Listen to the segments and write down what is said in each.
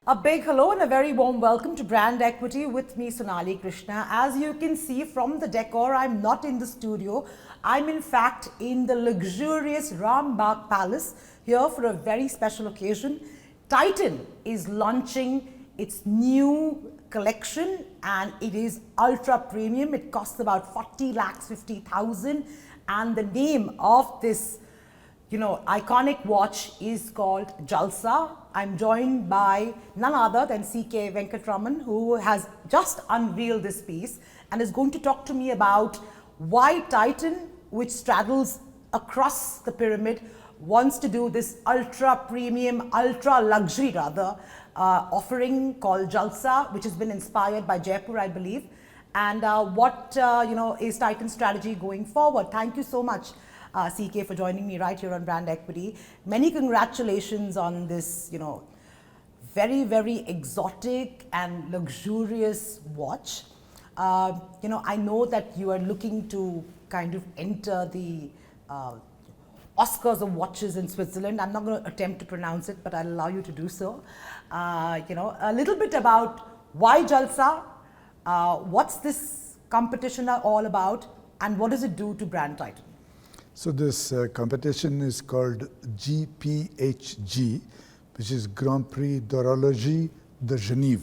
A big hello and a very warm welcome to Brand Equity with me, Sonali Krishna. As you can see from the decor, I'm not in the studio. I'm in fact in the luxurious Rambagh Palace here for a very special occasion. Titan is launching its new collection and it is ultra premium. It costs about 40 lakhs 50,000 and the name of this iconic watch is called Jalsa. I'm joined by none other than CK Venkatraman, who has just unveiled this piece and is going to talk to me about why Titan, which straddles across the pyramid, wants to do this ultra premium, ultra luxury rather, offering called Jalsa, which has been inspired by Jaipur, I believe. And what is Titan's strategy going forward? Thank you so much, CK, for joining me right here on Brand Equity. Many congratulations on this, very, very exotic and luxurious watch. I know that you are looking to kind of enter the Oscars of watches in Switzerland. I'm not going to attempt to pronounce it, but I'll allow you to do so. A little bit about why Jalsa, what's this competition all about, and what does it do to brand Titan? So this competition is called GPHG, which is Grand Prix d'Horlogerie de Genève.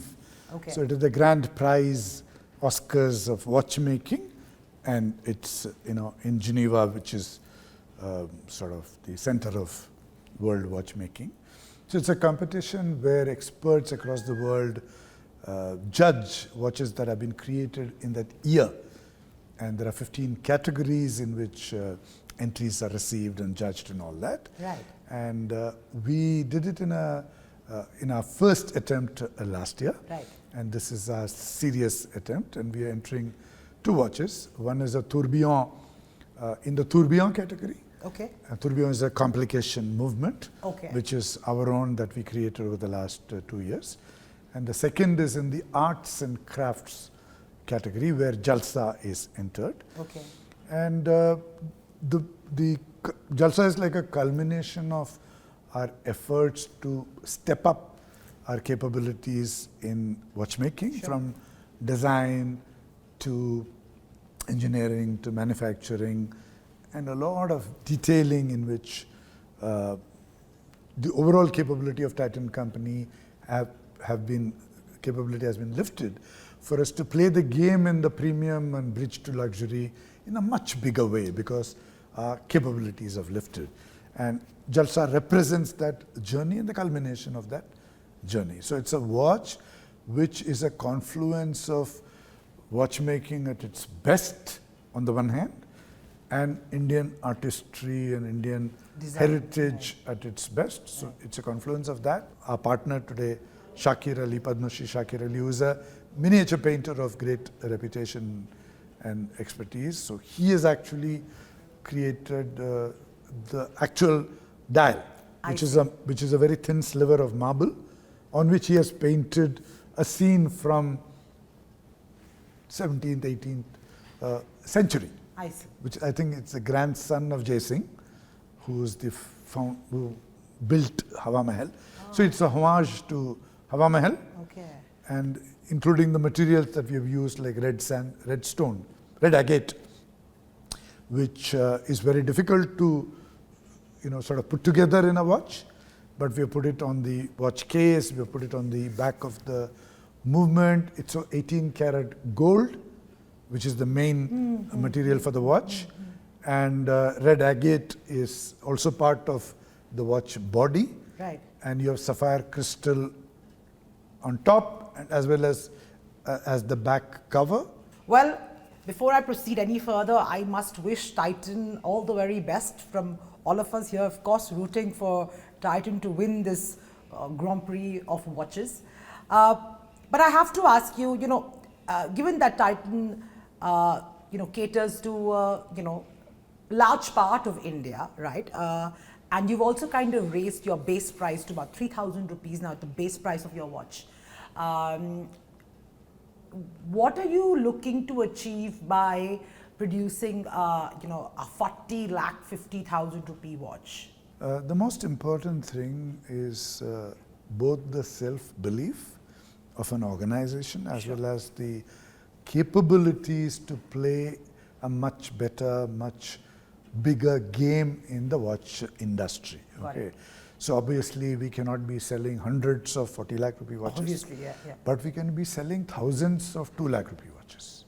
Okay. So it is the grand prize Oscars of watchmaking, and it's in Geneva, which is sort of the center of world watchmaking. So it's a competition where experts across the world judge watches that have been created in that year, and there are 15 categories in which entries are received and judged and all that. Right. And we did it in our first attempt last year. Right. And this is our serious attempt, and we are entering two watches. One is a tourbillon in the tourbillon category. Okay. A tourbillon is a complication movement, Okay. which is our own that we created over the last 2 years. And the second is in the arts and crafts category, where Jalsa is entered. Okay. And the Jalsa is like a culmination of our efforts to step up our capabilities in watchmaking, Sure. from design to engineering to manufacturing, and a lot of detailing in which the overall capability of Titan Company has been lifted for us to play the game in the premium and bridge to luxury in a much bigger way, because our capabilities have lifted. And Jalsa represents that journey and the culmination of that journey. So it's a watch which is a confluence of watchmaking at its best on the one hand, and Indian artistry and Indian Design. heritage at its best. So it's a confluence of that. Our partner today, Shakir Ali, Padma Shri Shakir Ali, who is a miniature painter of great reputation and expertise. So he has actually created the actual dial, which is a very thin sliver of marble, on which he has painted a scene from 17th, 18th century. I see. Which I think it's the grandson of Jai Singh, who built Hawa Mahal. Oh. So it's a homage to Hawa Mahal, Okay. and including the materials that we have used, like red sand, red stone, red agate, which is very difficult to sort of put together in a watch, but we have put it on the watch case, we have put it on the back of the movement. It's 18 karat gold, which is the main material for the watch, and red agate is also part of the watch body. Right. And you have sapphire crystal on top, and as well as the back cover. Well, before I proceed any further, I must wish Titan all the very best from all of us here, of course, rooting for Titan to win this Grand Prix of watches. But I have to ask you, given that Titan, caters to, large part of India, right? And you've also kind of raised your base price to about 3,000 rupees now, the base price of your watch. What are you looking to achieve by producing, a 40 lakh 50,000 rupee watch? The most important thing is both the self-belief of an organization as well as the capabilities to play a much better, much bigger game in the watch industry. Okay, so obviously we cannot be selling hundreds of 40 lakh rupee watches. Obviously, But we can be selling thousands of 2 lakh rupee watches.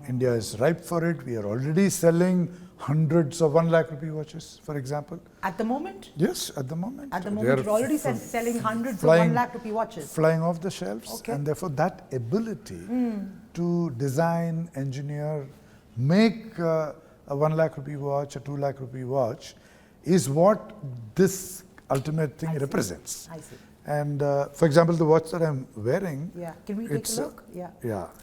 India is ripe for it. We are already selling hundreds of 1 lakh rupee watches, for example. At the moment? Yes, at the moment. At the moment, you're already selling hundreds of 1 lakh rupee watches. Flying off the shelves. Okay. And therefore, that ability to design, engineer, make a 1 lakh rupee watch, a 2 lakh rupee watch, is what this ultimate thing represents. I see. And for example, the watch that I'm wearing, can we take a look?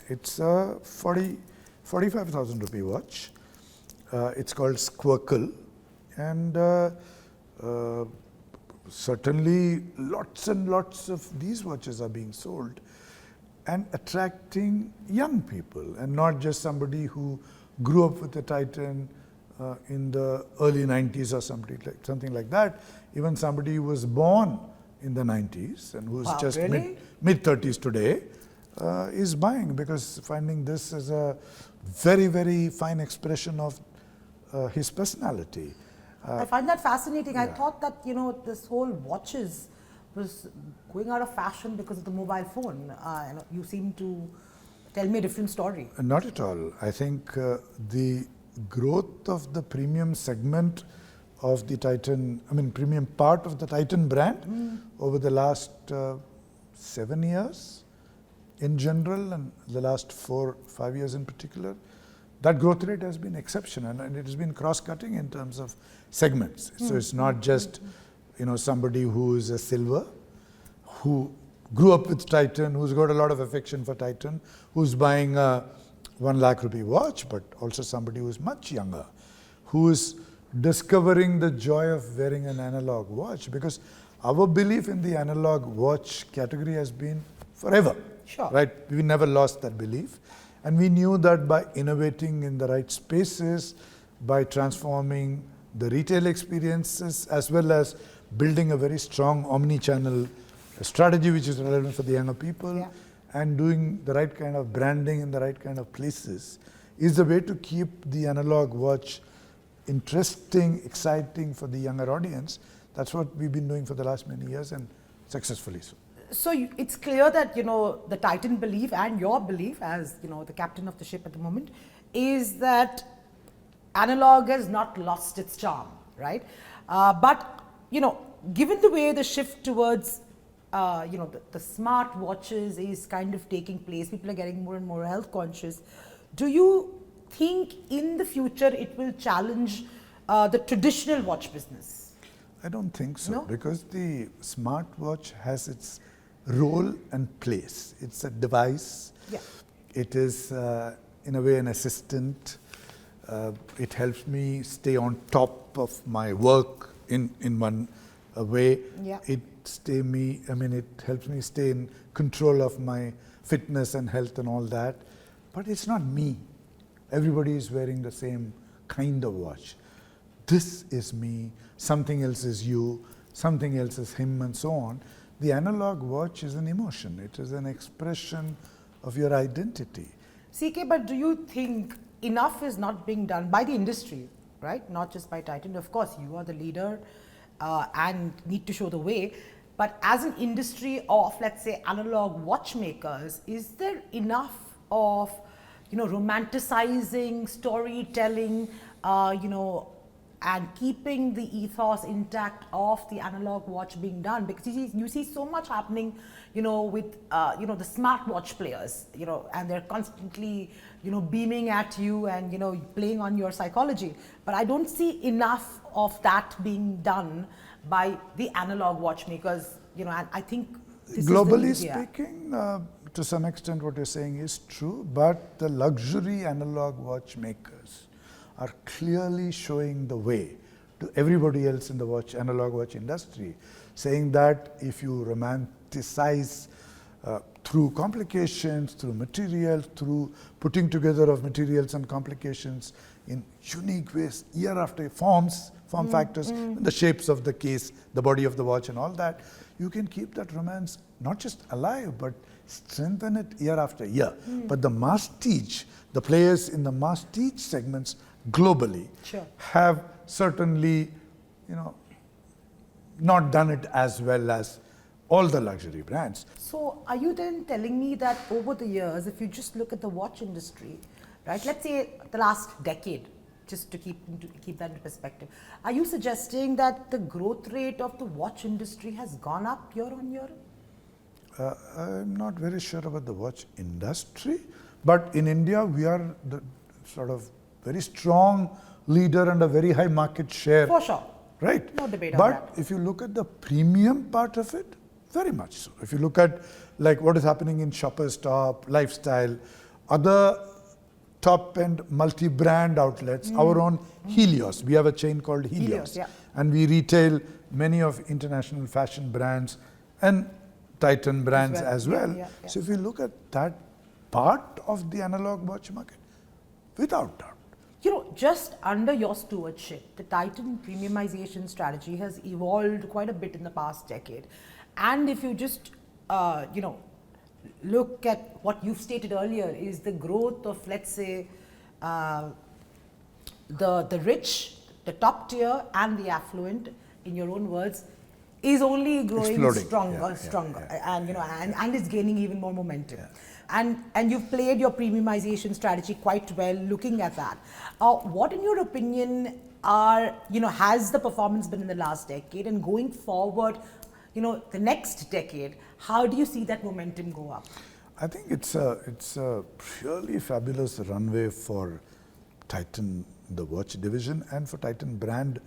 It's a 45,000 rupee watch. It's called Squircle, and certainly lots and lots of these watches are being sold and attracting young people, and not just somebody who grew up with a Titan in the early 90s or something like that. Even somebody who was born in the 90s and who's just mid 30s today is buying, because finding this as a very, very fine expression of his personality. I find that fascinating. I thought that, this whole watches was going out of fashion because of the mobile phone. You seem to tell me a different story. Not at all. I think the growth of the premium segment of the Titan, premium part of the Titan brand over the last 7 years in general, and the last 4-5 years in particular, that growth rate has been exceptional, and it has been cross-cutting in terms of segments. So it's not just somebody who is a silver, who grew up with Titan, who's got a lot of affection for Titan, who's buying a 1 lakh rupee watch, but also somebody who's much younger, who is discovering the joy of wearing an analog watch, because our belief in the analog watch category has been forever. Sure. Right? We never lost that belief. And we knew that by innovating in the right spaces, by transforming the retail experiences, as well as building a very strong omni-channel strategy which is relevant for the younger people, and doing the right kind of branding in the right kind of places, is the way to keep the analog watch interesting, exciting for the younger audience. That's what we've been doing for the last many years, and successfully so. So it's clear that, the Titan belief and your belief as, the captain of the ship at the moment, is that analog has not lost its charm, right? But, given the way the shift towards, the smart watches is kind of taking place, people are getting more and more health conscious. Do you think in the future it will challenge the traditional watch business? I don't think so, No? because the smartwatch has its role and place. It's a device. It is, in a way, an assistant. It helps me stay on top of my work in one way. It helps me stay in control of my fitness and health and all that. But it's not me. Everybody is wearing the same kind of watch. This is me, something else is you, something else is him, and so on. The analog watch is an emotion. It is an expression of your identity. CK, but do you think enough is not being done by the industry, right? Not just by Titan. Of course, you are the leader and need to show the way. But as an industry of, let's say, analog watchmakers, is there enough of, romanticizing, storytelling, and keeping the ethos intact of the analog watch being done? Because you see so much happening, with the smartwatch players, and they're constantly, beaming at you and, playing on your psychology. But I don't see enough of that being done by the analog watchmakers, and I think this globally is speaking, to some extent what you're saying is true, but the luxury analog watchmakers are clearly showing the way to everybody else in the analog watch industry, saying that if you romanticize through complications, through materials, through putting together of materials and complications in unique ways, year after form factors, the shapes of the case, the body of the watch and all that, you can keep that romance not just alive, but strengthen it year after year. But the masstige, the players in the masstige segments globally Sure. have certainly, not done it as well as all the luxury brands. So are you then telling me that over the years, if you just look at the watch industry, right, let's say the last decade, just to keep that into perspective, are you suggesting that the growth rate of the watch industry has gone up year on year? I'm not very sure about the watch industry, but in India we are the sort of very strong leader and a very high market share. For sure. Right. No debate but on that. If you look at the premium part of it, very much so. If you look at like what is happening in Shoppers Stop, Lifestyle, other top-end multi-brand outlets, our own Helios. We have a chain called Helios. Yeah. And we retail many of international fashion brands and Titan brands as well. Yeah. So if you look at that part of the analog watch market, without doubt. Just under your stewardship, the Titan premiumization strategy has evolved quite a bit in the past decade. And if you just, look at what you've stated earlier, is the growth of, let's say, the rich, the top tier, and the affluent, in your own words, is only growing Exploding. stronger, and is gaining even more momentum. Yeah. And you've played your premiumization strategy quite well looking at that. What, in your opinion, has the performance been in the last decade, and going forward, the next decade, how do you see that momentum go up? I think it's a really fabulous runway for Titan, the watch division, and for Titan brand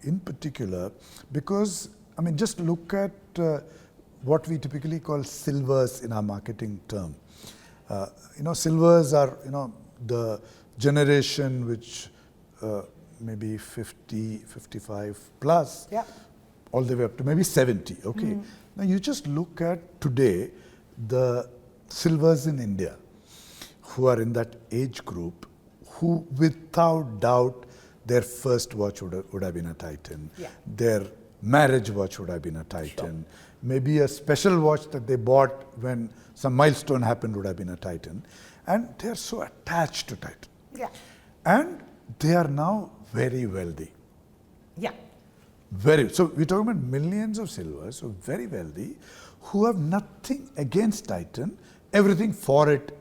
in particular, because just look at what we typically call silvers in our marketing term. Silvers are the generation which maybe 50, 55 plus, all the way up to maybe 70. Okay. Now you just look at today the silvers in India who are in that age group, who without doubt their first watch would have been a Titan. Yeah. Their marriage watch would have been a Titan. Sure. Maybe a special watch that they bought when some milestone happened would have been a Titan. And they're so attached to Titan. Yeah. And they are now very wealthy. Yeah. So we're talking about millions of silvers, so very wealthy, who have nothing against Titan, everything for it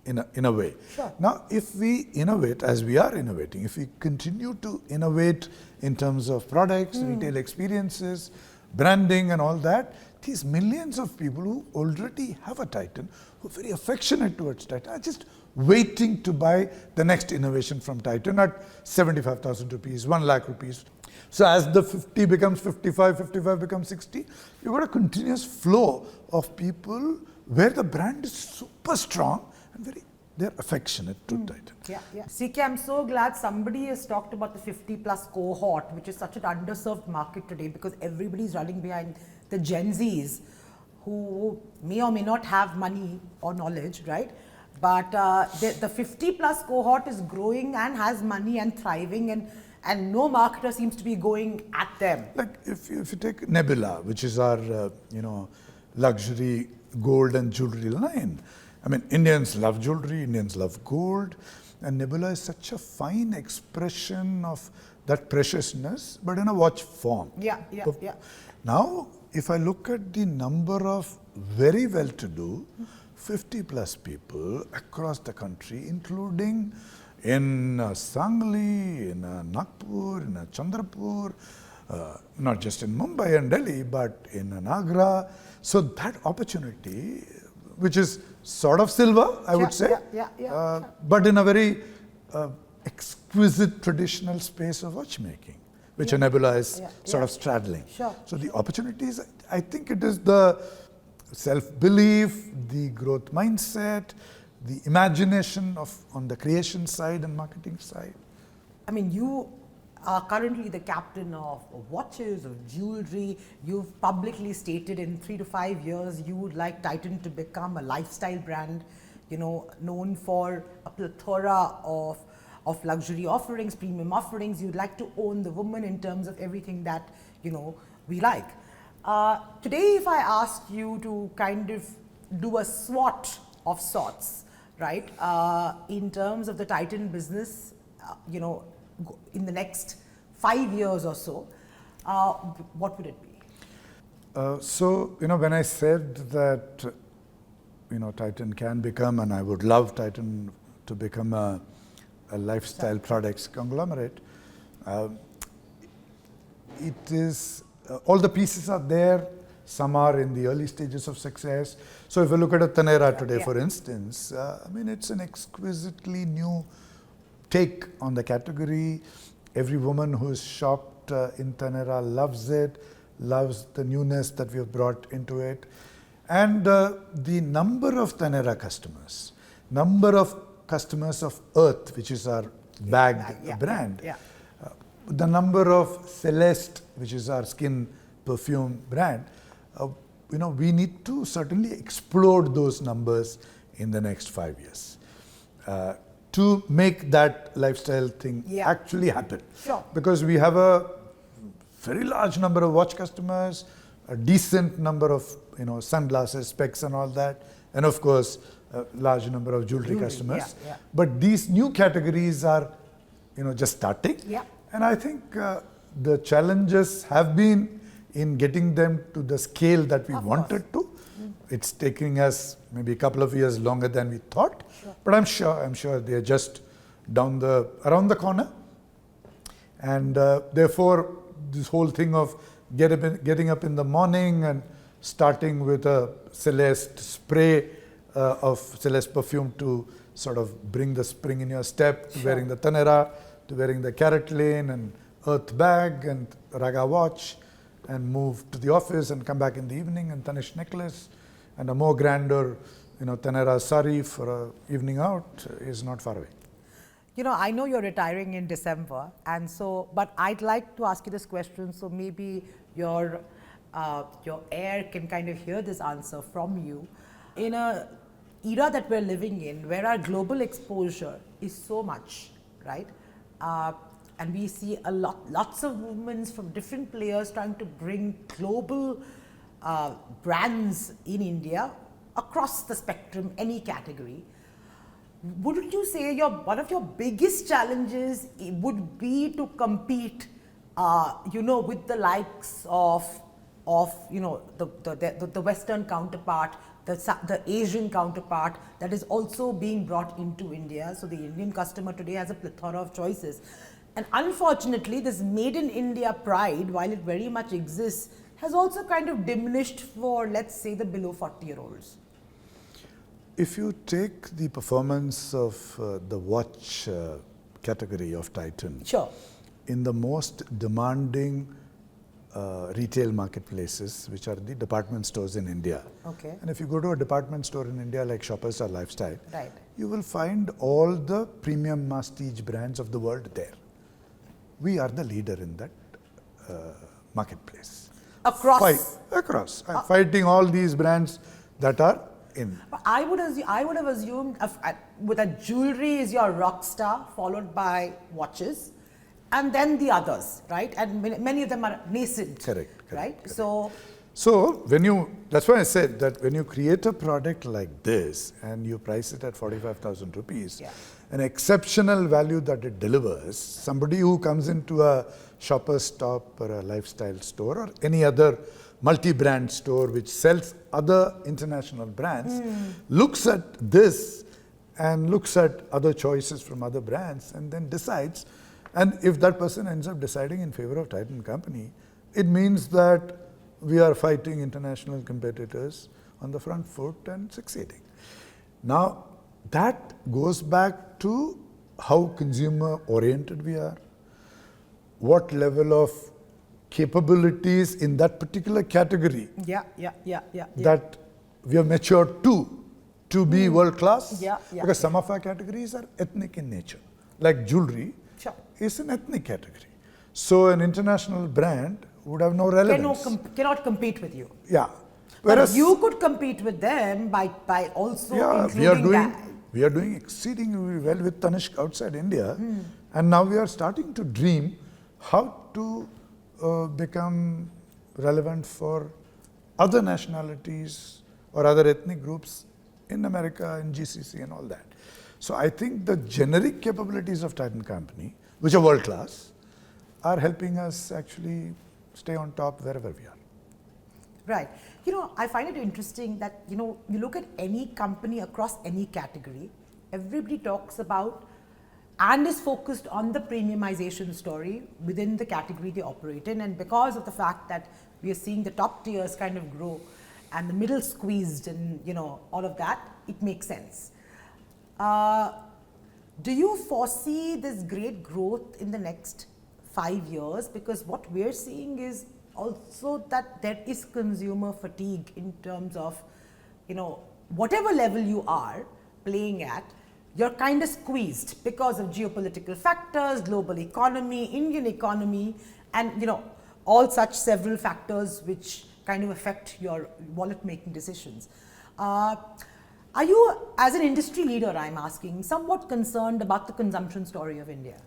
in a way. Sure. Now, if we innovate, as we are innovating, if we continue to innovate in terms of products, retail experiences, branding and all that, these millions of people who already have a Titan, who are very affectionate towards Titan, are just waiting to buy the next innovation from Titan at 75,000 rupees, 1 lakh rupees. So as the 50 becomes 55, 55 becomes 60, you've got a continuous flow of people where the brand is super strong and they're affectionate to Titan. Yeah. CK, I'm so glad somebody has talked about the 50 plus cohort, which is such an underserved market today, because everybody's running behind the Gen Zs who may or may not have money or knowledge, right? But the 50 plus cohort is growing and has money and thriving, and no marketer seems to be going at them. Like if you take Nebula, which is our luxury gold and jewelry line. Indians love jewelry, Indians love gold, and Nebula is such a fine expression of that preciousness, but in a watch form. Yeah. Now, if I look at the number of very well-to-do 50 plus people across the country, including in Sangli, in Nagpur, in Chandrapur, not just in Mumbai and Delhi, but in Agra. So that opportunity, which is sort of silver, I would say, but in a very exquisite traditional space of watchmaking, which Nebula is sort of straddling. Sure. So the opportunities, I think it is the self-belief, the growth mindset, the imagination on the creation side and marketing side. You are currently the captain of watches, of jewelry. You've publicly stated in 3 to 5 years you would like Titan to become a lifestyle brand, known for a plethora of luxury offerings, premium offerings. You'd like to own the woman in terms of everything that, we like. Today, if I asked you to kind of do a SWOT of sorts, right, in terms of the Titan business, in the next 5 years or so, what would it be? When I said that, Titan can become, and I would love Titan to become a lifestyle products conglomerate, it is, all the pieces are there. Some are in the early stages of success. So if you look at a Taneira today, for instance, it's an exquisitely new take on the category. Every woman who's shopped in Taneira loves it, loves the newness that we have brought into it. And the number of Taneira customers, number of customers of Earth, which is our bag brand, the number of Celeste, which is our skin perfume brand, we need to certainly explode those numbers in the next 5 years to make that lifestyle thing actually happen. Sure. Because we have a very large number of watch customers, a decent number of sunglasses, specs and all that, and of course a large number of jewelry customers. But these new categories are just starting. And I think the challenges have been in getting them to the scale that we wanted to. It's taking us maybe a couple of years longer than we thought, but I'm sure they're just around the corner. And therefore, this whole thing of getting up in the morning and starting with a Celeste spray of Celeste perfume to sort of bring the spring in your step, to wearing the Taneira, to wearing the Carrot Lane and Earth bag and Raga watch, and move to the office and come back in the evening and Tanishq necklace, and a more grander, Taneira sari for an evening out is not far away. I know you're retiring in December, and so, but I'd like to ask you this question, so maybe your heir can kind of hear this answer from you. In a era that we're living in, where our global exposure is so much, right? And we see lots of movements from different players trying to bring global brands in India across the spectrum, any category. Wouldn't you say one of your biggest challenges would be to compete, with the likes of the Western counterpart, the Asian counterpart that is also being brought into India? So the Indian customer today has a plethora of choices. And unfortunately, this made in India pride, while it very much exists, has also kind of diminished for, let's say, the below 40-year-olds. If you take the performance of the watch category of Titan, in the most demanding retail marketplaces, which are the department stores in India. And if you go to a department store in India like Shoppers or Lifestyle, you will find all the premium masstige brands of the world there. We are the leader in that marketplace. Across? Across. Fighting all these brands that are in. But I would have assumed that jewelry is your rock star, followed by watches, and then the others, right? And many of them are nascent. Correct. Right? Correct. So that's why I said that when you create a product like this and you price it at 45,000 rupees, an exceptional value that it delivers, somebody who comes into a Shoppers Stop or a Lifestyle store or any other multi-brand store which sells other international brands, looks at this and looks at other choices from other brands and then decides. And if that person ends up deciding in favor of Titan Company, it means that we are fighting international competitors on the front foot and succeeding. Now, that goes back to how consumer oriented we are, what level of capabilities in that particular category that we have matured to be world class. Because some of our categories are ethnic in nature, like jewelry is an ethnic category. So an international brand would have no relevance. Cannot compete with you. Whereas but you could compete with them by also including that. We are doing exceedingly well with Tanishq outside India. And now we are starting to dream how to become relevant for other nationalities or other ethnic groups in America, in GCC and all that. So I think the generic capabilities of Titan Company, which are world class, are helping us actually stay on top wherever we are. Right. I find it interesting that, you look at any company across any category, everybody talks about and is focused on the premiumization story within the category they operate in. And because of the fact that we are seeing the top tiers kind of grow and the middle squeezed and, all of that, it makes sense. Do you foresee this great growth in the next 5 years? Because what we're seeing is also that there is consumer fatigue in terms of, whatever level you are playing at, you're kind of squeezed because of geopolitical factors, global economy, Indian economy, and all such several factors which kind of affect your wallet making decisions. Are you, as an industry leader, I'm asking, somewhat concerned about the consumption story of India?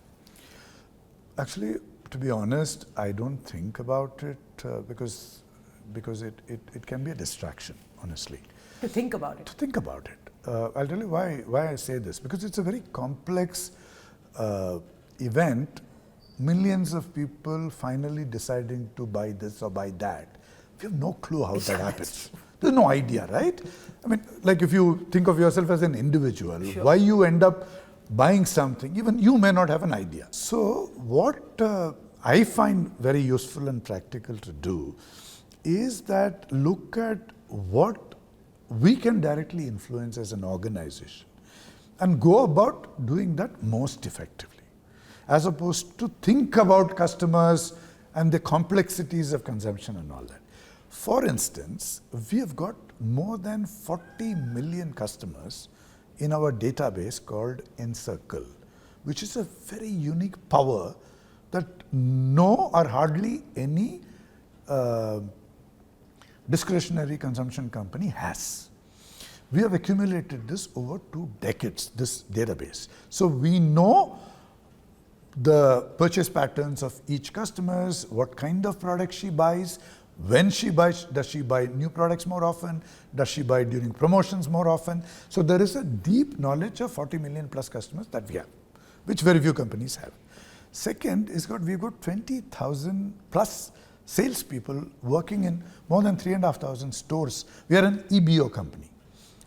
Actually, to be honest, I don't think about it because it can be a distraction, honestly. To think about it? To think about it. I'll tell you why I say this. Because it's a very complex event. Millions of people finally deciding to buy this or buy that. We have no clue how that happens. There's no idea, right? I mean, like if you think of yourself as an individual, sure, why you end up buying something, even you may not have an idea. So what I find very useful and practical to do is that look at what we can directly influence as an organization and go about doing that most effectively, as opposed to think about customers and the complexities of consumption and all that. For instance, we have got more than 40 million customers in our database called Encircle, which is a very unique power that no or hardly any discretionary consumption company has. We have accumulated this over 2 decades, this database. So we know the purchase patterns of each customer, what kind of products she buys, when she buys, does she buy new products more often, does she buy during promotions more often. So there is a deep knowledge of 40 million plus customers that we have, which very few companies have. Second is we've got 20,000 plus salespeople working in more than 3,500 stores. We are an EBO company,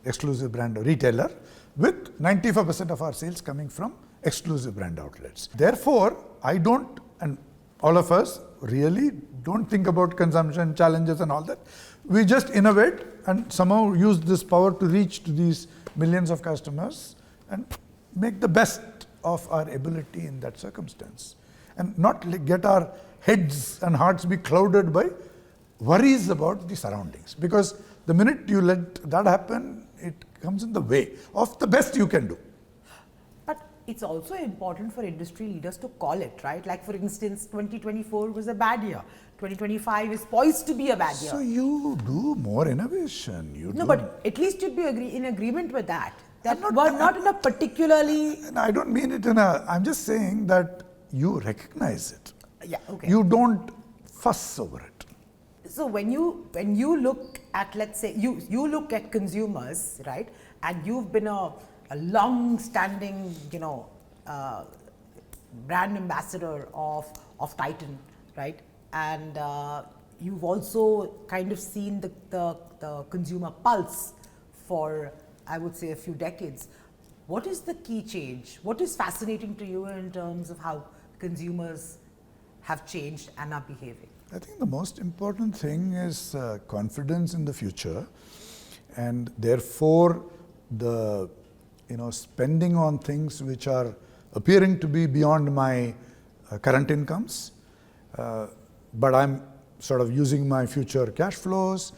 exclusive brand retailer, with 95% of our sales coming from exclusive brand outlets. Therefore, I don't, and all of us really don't think about consumption challenges and all that. We just innovate and somehow use this power to reach to these millions of customers and make the best of our ability in that circumstance. And not get our heads and hearts be clouded by worries about the surroundings. Because the minute you let that happen, it comes in the way of the best you can do. But it's also important for industry leaders to call it, right? Like for instance, 2024 was a bad year. 2025 is poised to be a bad year. So you do more innovation. But at least you'd be in agreement with that. That was not in a particularly... I don't mean it in a... I'm just saying that you recognize it. Yeah, okay. You don't fuss over it. So when you look at, let's say, you look at consumers, right? And you've been a long-standing, brand ambassador of Titan, right? And you've also kind of seen the consumer pulse for, I would say, a few decades. What is the key change? What is fascinating to you in terms of how consumers have changed and are behaving? I think the most important thing is confidence in the future, and therefore the spending on things which are appearing to be beyond my current incomes, but I'm sort of using my future cash flows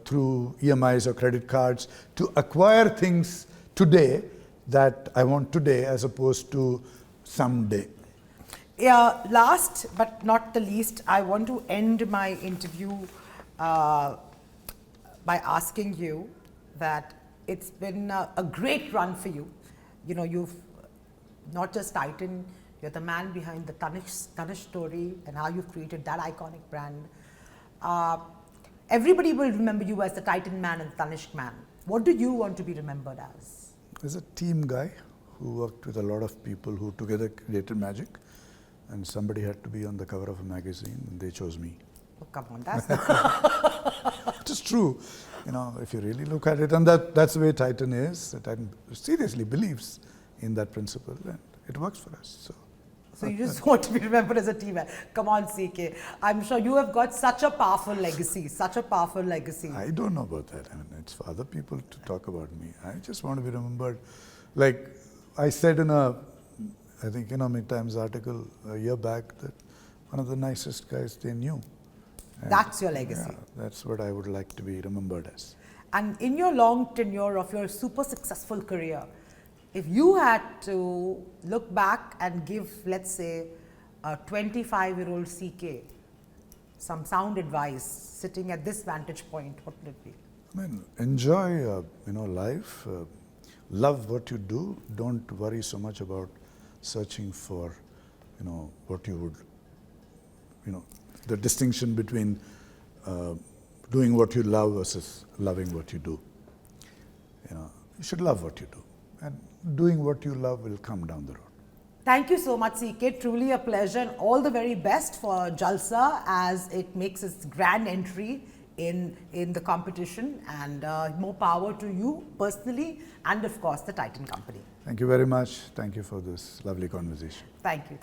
through EMIs or credit cards to acquire things today that I want today as opposed to someday. Yeah, last but not the least, I want to end my interview by asking you that it's been a great run for you. You've not just Titan, you're the man behind the Tanishq story and how you've created that iconic brand. everybody will remember you as the Titan man and the Tanishq man. What do you want to be remembered as? As a team guy who worked with a lot of people who together created magic, and somebody had to be on the cover of a magazine, and they chose me. Oh, come on, that's not It is true, you know, if you really look at it, and that's the way Titan is. Titan seriously believes in that principle, and it works for us. So you just want to be remembered as a team man. Come on, CK. I'm sure you have got such a powerful legacy, such a powerful legacy. I don't know about that. I mean, it's for other people to talk about me. I just want to be remembered. Like I said in a, I think, Economic Times article a year back, that one of the nicest guys they knew. And That's your legacy. yeah, that's what I would like to be remembered as. And in your long tenure of your super successful career, if you had to look back and give, let's say, a 25-year-old CK some sound advice sitting at this vantage point, what would it be? I mean, enjoy, life. Love what you do. Don't worry so much about searching for, what you would, the distinction between doing what you love versus loving what you do. You should love what you do, and doing what you love will come down the road. Thank you so much, CK. Truly a pleasure, and all the very best for Jalsa as it makes its grand entry in the competition, and more power to you personally and of course the Titan company. Thank you very much. Thank you for this lovely conversation. Thank you.